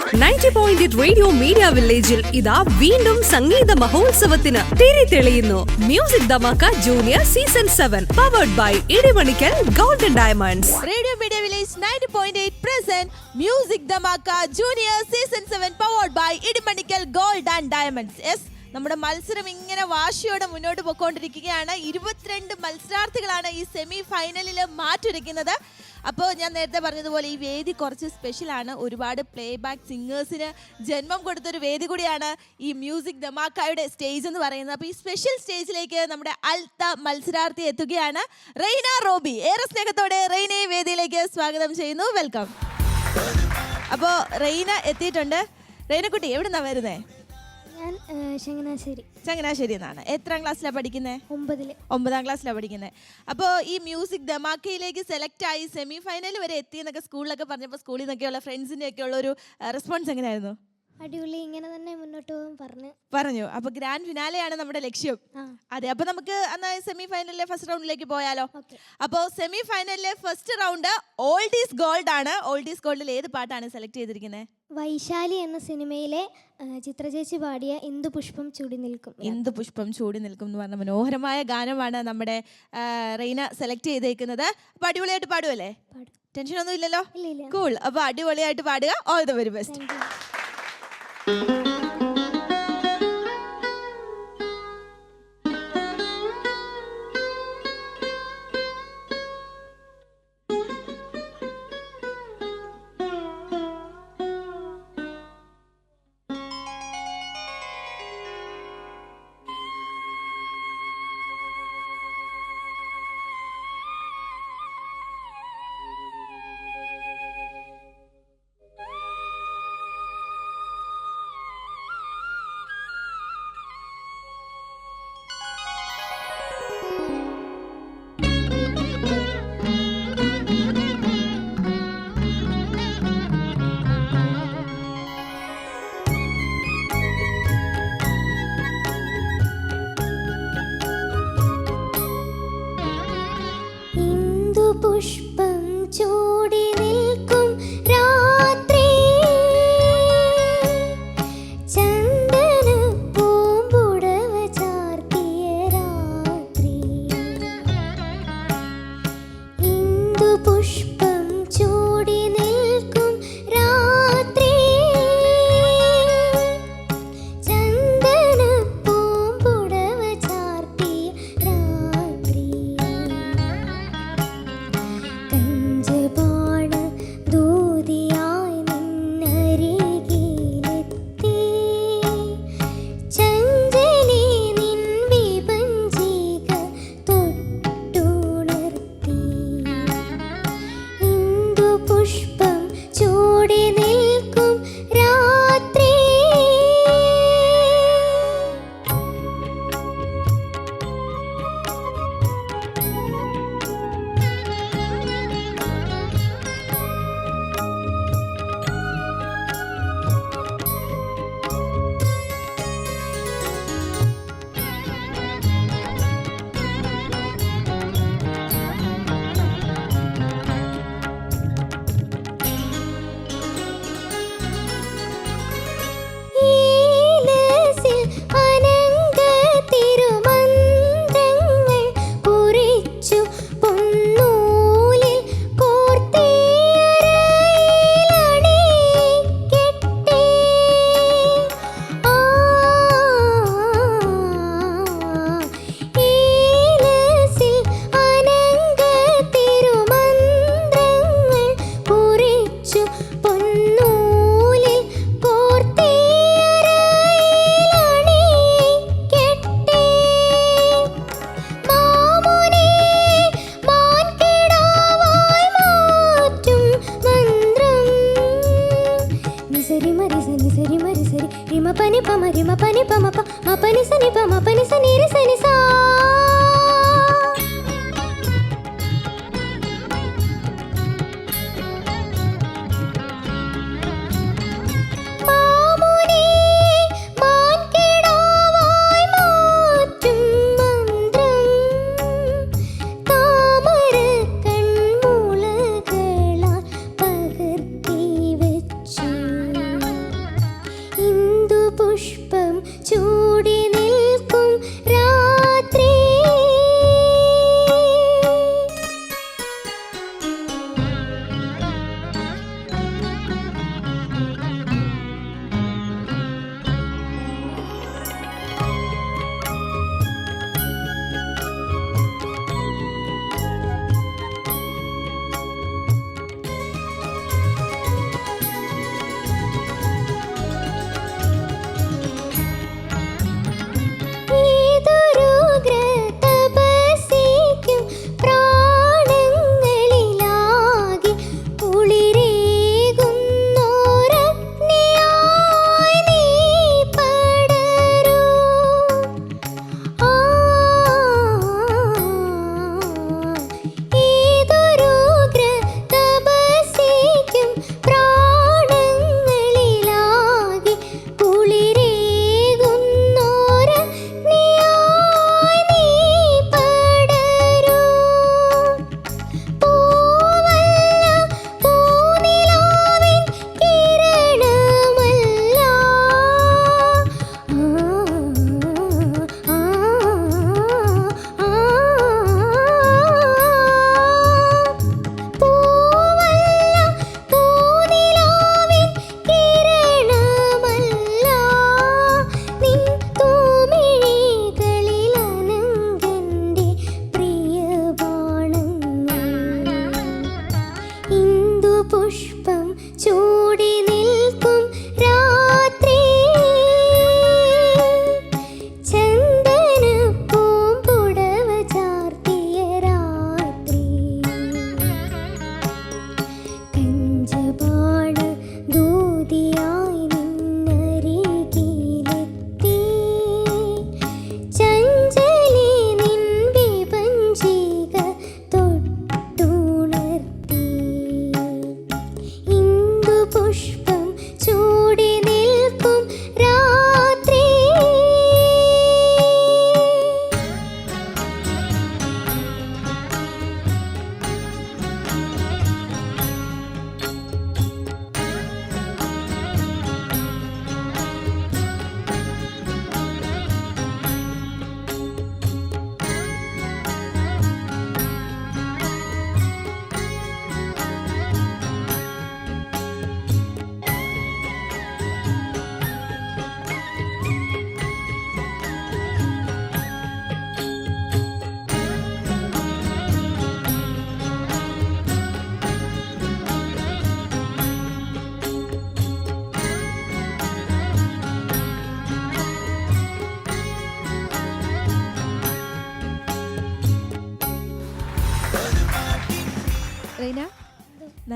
90.8 radio media വില്ലേജിൽ ഇതാ വീണ്ടും സംഗീത മഹോത്സവത്തിന് തിരി തെളിയുന്നു. Music Dhamaka junior season 7 powered by Idimanickal golden diamonds. Radio media village 90.8 present music Dhamaka junior season 7 powered by Idimanickal gold and diamonds. Yes, നമ്മുടെ മത്സരം ഇങ്ങനെ വാശിയോടെ മുന്നോട്ട് പോയിക്കൊണ്ടിരിക്കുകയാണ്. 22 മത്സരാർത്ഥികളാണ് ഈ സെമി ഫൈനലിൽ മാറ്റുരയ്ക്കുന്നത്. അപ്പോൾ ഞാൻ നേരത്തെ പറഞ്ഞതുപോലെ ഈ വേദി കുറച്ച് സ്പെഷ്യലാണ്. ഒരുപാട് പ്ലേ ബാക്ക് സിംഗേഴ്സിന് ജന്മം കൊടുത്തൊരു വേദി കൂടിയാണ് ഈ മ്യൂസിക് ധമാക്കയുടെ സ്റ്റേജ് എന്ന് പറയുന്നത്. അപ്പോൾ ഈ സ്പെഷ്യൽ സ്റ്റേജിലേക്ക് നമ്മുടെ അടുത്ത മത്സരാർത്ഥി എത്തുകയാണ്, റെയ്ന റോബി. ഏറെ സ്നേഹത്തോടെ റെയ്നയെ വേദിയിലേക്ക് സ്വാഗതം ചെയ്യുന്നു. വെൽക്കം. അപ്പോൾ റെയ്ന എത്തിയിട്ടുണ്ട്. റെയ്നക്കുട്ടി എവിടെ നിന്നാണ് വരുന്നത്? ഞാൻ ചങ്ങനാശ്ശേരി എന്നാണ്. എത്രാം ക്ലാസ്സിലാണ് പഠിക്കുന്നത്? 9ാം ക്ലാസ്സിലാണ് പഠിക്കുന്നത്. അപ്പോൾ ഈ മ്യൂസിക് ധമാക്കയിലേക്ക് സെലക്ട് ആയി സെമി ഫൈനൽ വരെ എത്തിയെന്നൊക്കെ സ്കൂളിലൊക്കെ പറഞ്ഞപ്പോൾ സ്കൂളിൽ നിന്നൊക്കെയുള്ള ഫ്രണ്ട്സിൻ്റെ ഒക്കെ ഉള്ള ഒരു റെസ്പോൺസ് എങ്ങനെയായിരുന്നു? അടിപൊളി, ഇങ്ങനെ തന്നെ മുന്നോട്ട് പോകാൻ പറഞ്ഞു. അപ്പോൾ ഗ്രാൻഡ് ഫിനാലെയാണ് നമ്മുടെ ലക്ഷ്യം. അതെ, അപ്പോൾ നമുക്ക് എന്നാൽ സെമി ഫൈനലിലെ ഫസ്റ്റ് റൗണ്ടിലേക്ക് പോയാലോ? അപ്പോൾ സെമി ഫൈനലിലെ first round old is gold ആണ്. ഓൾഡ് ഈസ് ഗോൾഡിൽ ഏത് പാട്ടാണ് സെലക്ട് ചെയ്തിരിക്കുന്നത്? വൈശാലി എന്ന സിനിമയിലെ ചിത്രചേച്ചി പാടിയ ഇന്ദു പുഷ്പം ചൂടി നിൽക്കും. ഇന്ദു പുഷ്പം ചൂടി നിൽക്കും എന്ന് പറഞ്ഞ മനോഹരമായ ഗാനമാണ് നമ്മുടെ റെയ്ന സെലക്ട് ചെയ്തേക്കുന്നത്. അപ്പോൾ അടിപൊളിയായിട്ട് പാടുമല്ലേ? ടെൻഷനൊന്നും ഇല്ലല്ലോ? കൂൾ. അപ്പോൾ അടിപൊളിയായിട്ട് പാടുക. All the very best. പുഷ്പം ചൂടി നിൽക്കും രാത്രി, ചന്ദന പൂമ്പുടവ ചാർത്തിയ രാത്രി. ഇന്ദു പുഷ്പം ചൂടി നിൽക്കും രാത്രി, ചന്ദന പൂമ്പുടവ ചാർത്തിയ രാത്രി. കഞ്ചപാണ ദൂതിയായി നിന്നരികിലെത്തി, ചഞ്ചലി നിൻ വിപഞ്ചിക തൊട്ടുണർത്തി. ഇന്ദു പുഷ്പം ചൂടി നിൽക്കും രാത്രി.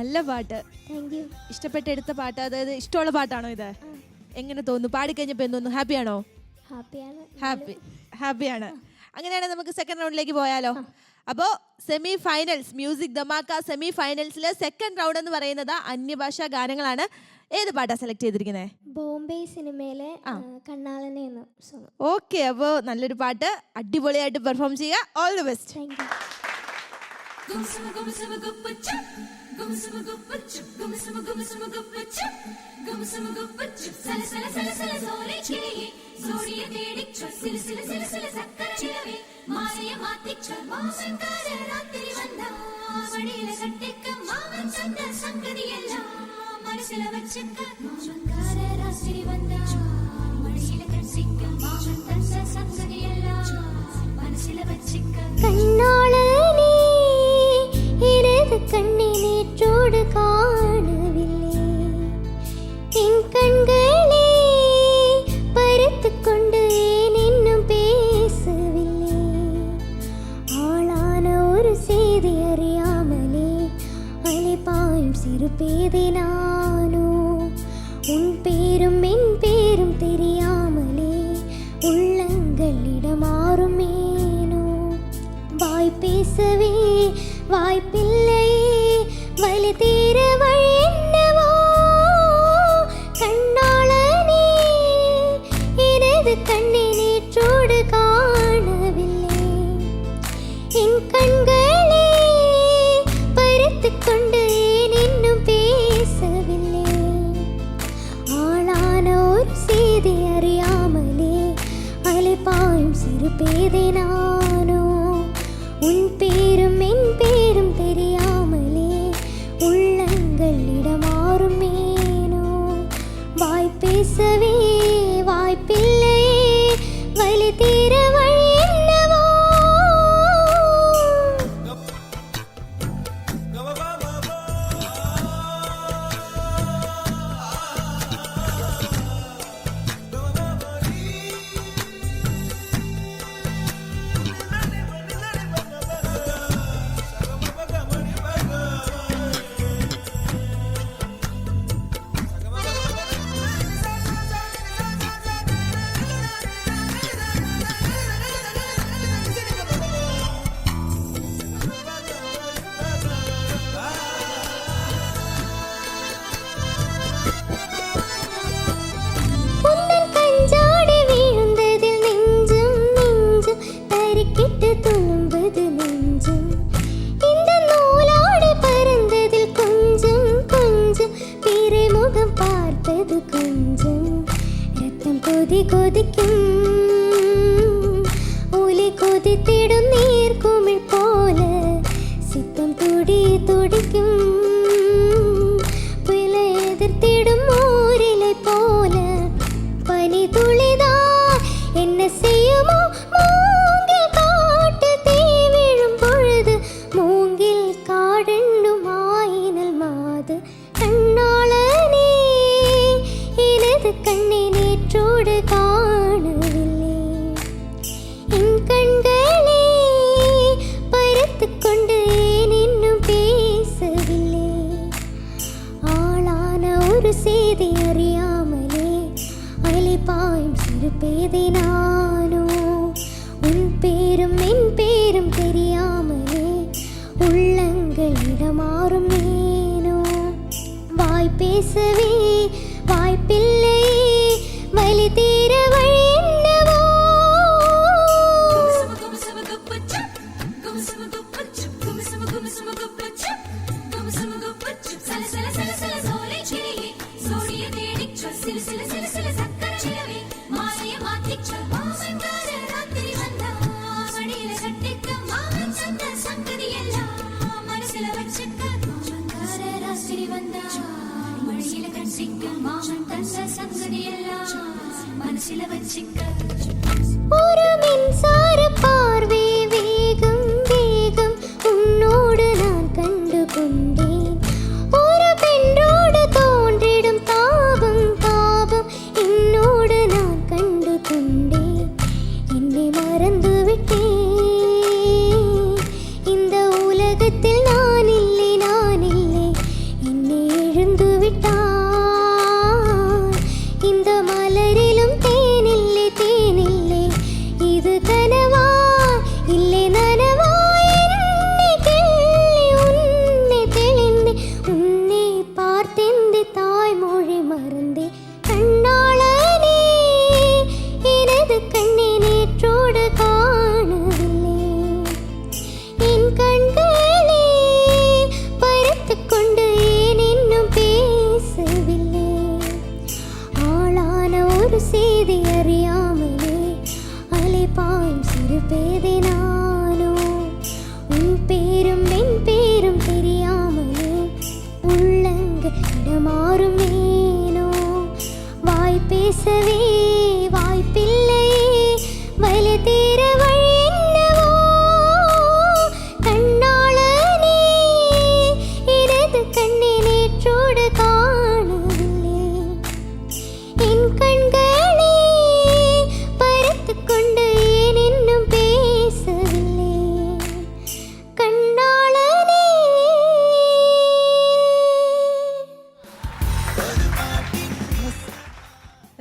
നല്ല പാട്ട്. Thank you. ഇഷ്ടപ്പെട്ടെടുത്ത പാട്ട്, അതായത് ഇഷ്ടമുള്ള പാട്ടാണോ ഇത്? എങ്ങനെ തോന്നുന്നു പാടിക്കഴിഞ്ഞപ്പോൾ എന്തോന്നു? ഹാപ്പിയാണോ? ഹാപ്പിയാണ്. അങ്ങനെയാണെങ്കിൽ നമുക്ക് സെക്കൻഡ് റൗണ്ടിലേക്ക് പോയാലോ? അപ്പോൾ semi finals, music Dhamaka semi ഫൈനൽസിലെ സെക്കൻഡ് റൗണ്ട് എന്ന് പറയുന്നത് അന്യഭാഷാ ഗാനങ്ങളാണ്. ഏത് പാട്ടാണ് സെലക്ട് ചെയ്തിരിക്കുന്നത്? ബോംബെ സിനിമയിലെ കണ്ണാളനെ എന്ന സോങ്. ഓക്കെ, അപ്പോൾ നല്ലൊരു പാട്ട് അടിപൊളിയായിട്ട് പെർഫോം ചെയ്യുക. All the best. Thank you. கண்ணாளனே எனது கண்ணை நேற்றோடு காணவில்லை, என் கண்களே பறித்துக் கொண்டு ஏன் இன்னும் பேசவில்லை, ஆளான ஒரு செய்தி அறியாமலே அலைபாயும் சிறு பேதை நானோ, உன் பேரும் என் பேரும் தெரியாமலே உள்ளங்களிடமாறுமேனோ, வாய் பேசவே வாய்ப்பில்லையே வலி தீர வழி என்னவோ, கண்ணாளனே எனது கண்ணை நேற்றோடு காணவில்லை, என் கண்களே பறித்துக் கொண்டு ஏன் இன்னும் பேசவில்லை, ஆளான ஒரு செய்தி அறியாமலே அலைபாயும் சிறு பேதை நானோ, உன் பேரும் என் பேரும் தெரியாமலே உள்ளங்களிடமாறுமேனோ, வாய் பேசவே வாய்ப்பில்லையே வலி தீர வழி என்னவோ. കൊതിക്കും ഒലി കൊതിത്തിടും നീർക്കുമിൾ പോലെ സിത്തം തുടി തുടിക്കും പുല എതിർത്തിടും മോരിലെ പോലെ പനി തുളിതാ എന്നെ ചെയ്യുമോ മൂങ്ങിൽ കാട്ടിൽ തീ വീഴും പൊഴുത് മൂങ്ങിൽ കാടെണ്ണുമായിനൽ മാത് കണ്ണാളനേ எனது கண்ணை நேற்றோடு காணவில்லை என் கண்களே பறித்துக் கொண்டு ஏன் இன்னும் பேசவில்லை ஆளான ஒரு செய்தி அறியாமலே அலைபாயும் சிறு பேதை நானோ உன் பேரும் என் பேரும் தெரியாமலே உள்ளங்களிடமாறும் ஏனோ வாய் பேசவே வாய்ப்பில்லையே வலி தீர வழி என்னவோ ஒரு மின்சார பார்வை வேகம் வேகம் உன்னோடு நான் கண்டு கொண்டேன் ஒரு பெண்ணோடு தோன்றிடும் தாபம் தாபம் என்னோடு நான் கண்டு கொண்டேன் என்னை மறந்து விட்டேன் இந்த உலகத்தில் நான் இல்லை ஒரு செய்தி அறியாமலே அலைபாயும் சிறு பேதை நானோ. உன் பேரும் என் பேரும் தெரியாமலே உள்ளங்க இடமாறும் ஏனோ. வாய் பேசவே வாய்ப்பில்லையே வலி தீர வழி என்னவோ. கண்ணாளனே எனது கண்ணை நேற்றோடு காணவில்லை. என் கண்களே பறத்து கொண்டு ஏன் இன்னும் பேசவில்லை. கண்ணாளனே.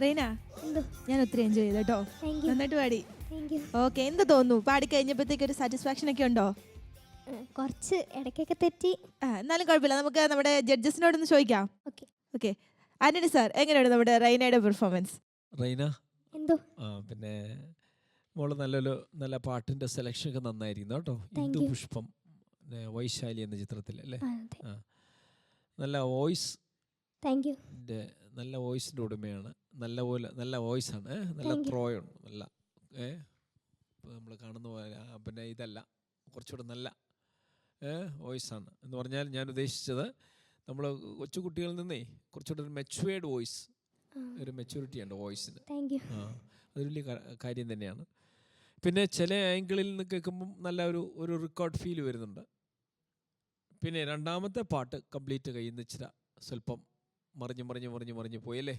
റീന, എന്തോ? ഞാൻ ഒത്തിരി എൻജോയ് ചെയ്തു കേട്ടോ. Thank you. നന്നായിട്ട് പാടി. Thank you. ഓക്കെ, എന്ത് തോന്നുന്നു പാടി കഴിഞ്ഞപ്പോഴത്തേക്ക് ഒരു സാറ്റിസ്ഫാക്ഷൻ ഒക്കെ ഉണ്ടോ? കുറച്ച് ഇടയ്ക്കൊക്കെ തെറ്റി. എന്നാലും കുഴപ്പമില്ല, നമുക്ക് നമ്മുടെ ജഡ്ജസിനോടൊന്ന് ചോദിക്കാം. ഓക്കെ. ഓക്കെ, ആന്റണി സാർ, എങ്ങനെയാണ് നമ്മുടെ റൈനയുടെ പെർഫോമൻസ്? റൈന, എന്തോ? പിന്നെ മോള് നല്ല പാട്ടിൻ്റെ സെലക്ഷൻ ഒക്കെ നന്നായിരിക്കുന്നു കേട്ടോ. Thank Indu you. പുഷ്പം, വൈശാലി എന്ന ചിത്രത്തിൽ അല്ലേ? അതെ. ആ, നല്ല വോയിസ്, താങ്ക് യു. നല്ല വോയിസിൻ്റെ ഉടമയാണ്. നല്ല വോയിസാണ്, നല്ല Thank you. ത്രോയുണ്ട്, നല്ല നമ്മൾ കാണുന്ന പോലെ പിന്നെ ഇതല്ല, കുറച്ചുകൂടെ നല്ല വോയിസാണ്. എന്ന് പറഞ്ഞാൽ ഞാൻ ഉദ്ദേശിച്ചത് നമ്മൾ കൊച്ചുകുട്ടികളിൽ നിന്നേ കുറച്ചുകൂടെ ഒരു മെച്വേർഡ് വോയിസ്, ഒരു മെച്യൂരിറ്റി ഉണ്ട് വോയിസിന്. Thank you. അത് വലിയ കാര്യം തന്നെയാണ്. പിന്നെ ചില ആംഗിളിൽ നിന്ന് കേൾക്കുമ്പം നല്ല ഒരു റെക്കോർഡ് ഫീൽ വരുന്നുണ്ട്. പിന്നെ രണ്ടാമത്തെ പാട്ട് കംപ്ലീറ്റ് കയ്യിൽ നിന്ന് ഇച്ചിരി സ്വല്പം മറിഞ്ഞ് പോയല്ലേ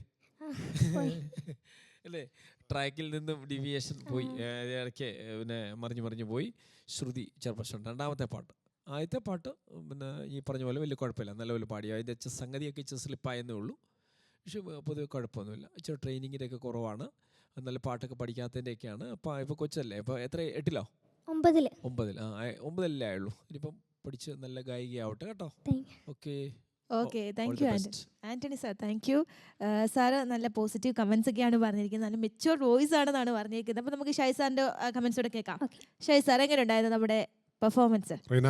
അല്ലേ? ട്രാക്കിൽ നിന്നും ഡീവിയേഷൻ പോയി, ഇടയ്ക്ക് പിന്നെ മറിഞ്ഞ് പോയി. ശ്രുതി ചെറിയ പ്രശ്നം. രണ്ടാമത്തെ പാട്ട്, ആദ്യത്തെ പാട്ട് പിന്നെ ഈ പറഞ്ഞ പോലെ വലിയ കുഴപ്പമില്ല, നല്ലപോലെ പാടി. അതിൻ്റെ സംഗതിയൊക്കെ ഇച്ചിരി സ്ലിപ്പായെന്നേ ഉള്ളൂ. പക്ഷെ പൊതുവെ കുഴപ്പമൊന്നുമില്ല. ഇച്ചിരി ട്രെയിനിങ്ങിൻ്റെ ഒക്കെ കുറവാണ്, നല്ല പാട്ടൊക്കെ പഠിക്കാത്തതിൻ്റെയൊക്കെയാണ്. അപ്പോൾ ഇപ്പോൾ കൊച്ചല്ലേ, ഇപ്പോൾ എത്ര 8-ലോ 9 9-ലേ ആയുള്ളൂ. ഇനിയിപ്പം പഠിച്ച് നല്ല ഗായികയാവട്ടെ കേട്ടോ. Okay. Okay, thank you Antony sir. Thank you sir. നല്ല പോസിറ്റീവ് കമൻസ് ഒക്കെയാണ് പറഞ്ഞിരിക്കുന്നത്, നല്ല മെച്യൂർ വോയിസ് ആണെന്നാണ് പറഞ്ഞിരിക്കുന്നത്. അപ്പോൾ നമുക്ക് ഷൈ സാറിൻ്റെ കമൻസ് കൂടെ കേൾക്കാം. ഷൈ സാർ, എങ്ങനെ ഉണ്ടായിരുന്നു നമ്മുടെ പെർഫോമൻസ്? റീന,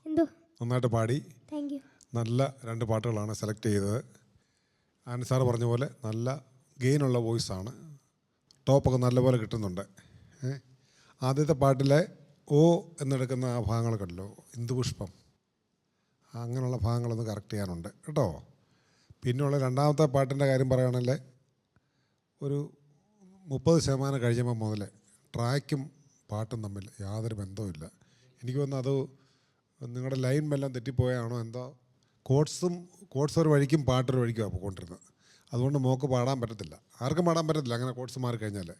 എന്തോ? നന്നായിട്ട് പാടി. Thank you. നല്ല 2 പാട്ടുകളാണ് സെലക്ട് ചെയ്തത്. ആൻഡ് സാറ് പറഞ്ഞ പോലെ നല്ല ഗെയിനുള്ള വോയിസാണ്, ടോപ്പൊക്കെ നല്ലപോലെ കിട്ടുന്നുണ്ട്. ആദ്യത്തെ പാട്ടിലെ ഓ എന്നെടുക്കുന്ന ആ ഭാഗങ്ങളൊക്കെ ഉണ്ടല്ലോ, ഇന്ദുപുഷ്പം, അങ്ങനെയുള്ള ഭാഗങ്ങളൊന്ന് കറക്റ്റ് ചെയ്യാനുണ്ട് കേട്ടോ. പിന്നെയുള്ള രണ്ടാമത്തെ പാട്ടിൻ്റെ കാര്യം പറയുകയാണെങ്കിൽ ഒരു 30% കഴിയുമ്പോൾ മുതൽ ട്രാക്കും പാട്ടും തമ്മിൽ യാതൊരു ബന്ധവുമില്ല. എനിക്ക് തോന്നുന്നു അത് നിങ്ങളുടെ ലൈൻ എല്ലാം തെറ്റിപ്പോയാണോ എന്തോ. കോഡ്സ് ഒരു വഴിക്കും പാട്ടൊരു വഴിക്കുമാണ് പോയിക്കൊണ്ടിരുന്നത്. അതുകൊണ്ട് മോൾക്ക് പാടാൻ പറ്റത്തില്ല, ആർക്കും പാടാൻ പറ്റത്തില്ല അങ്ങനെ കോഡ്സ് മാറിക്കഴിഞ്ഞാൽ.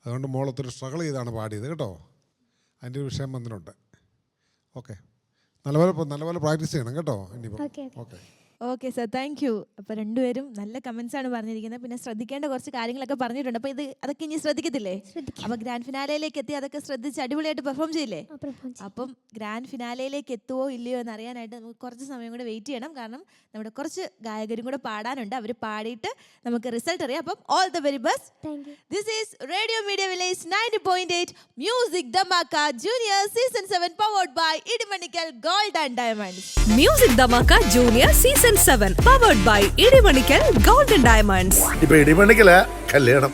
അതുകൊണ്ട് മോൾ ഒത്തിരി സ്ട്രഗിൾ ചെയ്താണ് പാടിയത് കേട്ടോ. അതിൻ്റെ ഒരു വിഷയം വന്നിട്ടുണ്ട്. ഓക്കെ, നല്ലപോലെ പ്രാക്ടീസ് ചെയ്യണം കേട്ടോ ഇനിയിപ്പോൾ. Okay. Okay sir, thank you. അപ്പോൾ രണ്ടുപേരും നല്ല കമൻസ് ആണ് പറഞ്ഞിരിക്കുന്നത്. പിന്നെ ശ്രദ്ധിക്കേണ്ട കുറച്ച് കാര്യങ്ങളൊക്കെ പറഞ്ഞിട്ടുണ്ട്. അപ്പോൾ അതൊക്കെ ഇനി ശ്രദ്ധിക്കത്തില്ലേ? അപ്പോൾ ഗ്രാൻഡ് ഫിനാലയിലേക്ക് എത്തി അതൊക്കെ ശ്രദ്ധിച്ച് അടിപൊളിയായിട്ട് പെർഫോം ചെയ്യില്ലേ? അപ്പം ഗ്രാൻഡ് ഫിനാലയിലേക്ക് എത്തുമോ ഇല്ലയോ എന്ന് അറിയാനായിട്ട് നമുക്ക് കുറച്ച് സമയം കൂടെ വെയിറ്റ് ചെയ്യണം. കാരണം നമ്മുടെ കുറച്ച് ഗായകരും കൂടെ പാടാനുണ്ട്. അവർ പാടിയിട്ട് നമുക്ക് റിസൾട്ട് അറിയാം. അപ്പം all the very best. This is radio media village 90.8 music Dhamaka junior season 7 powered by Idimanickal gold and diamonds. Music Dhamaka junior season 7 powered by Idimanickal gold and diamonds. ഇപ്പൊ ഇടിമണിക്കല കല്യാണം.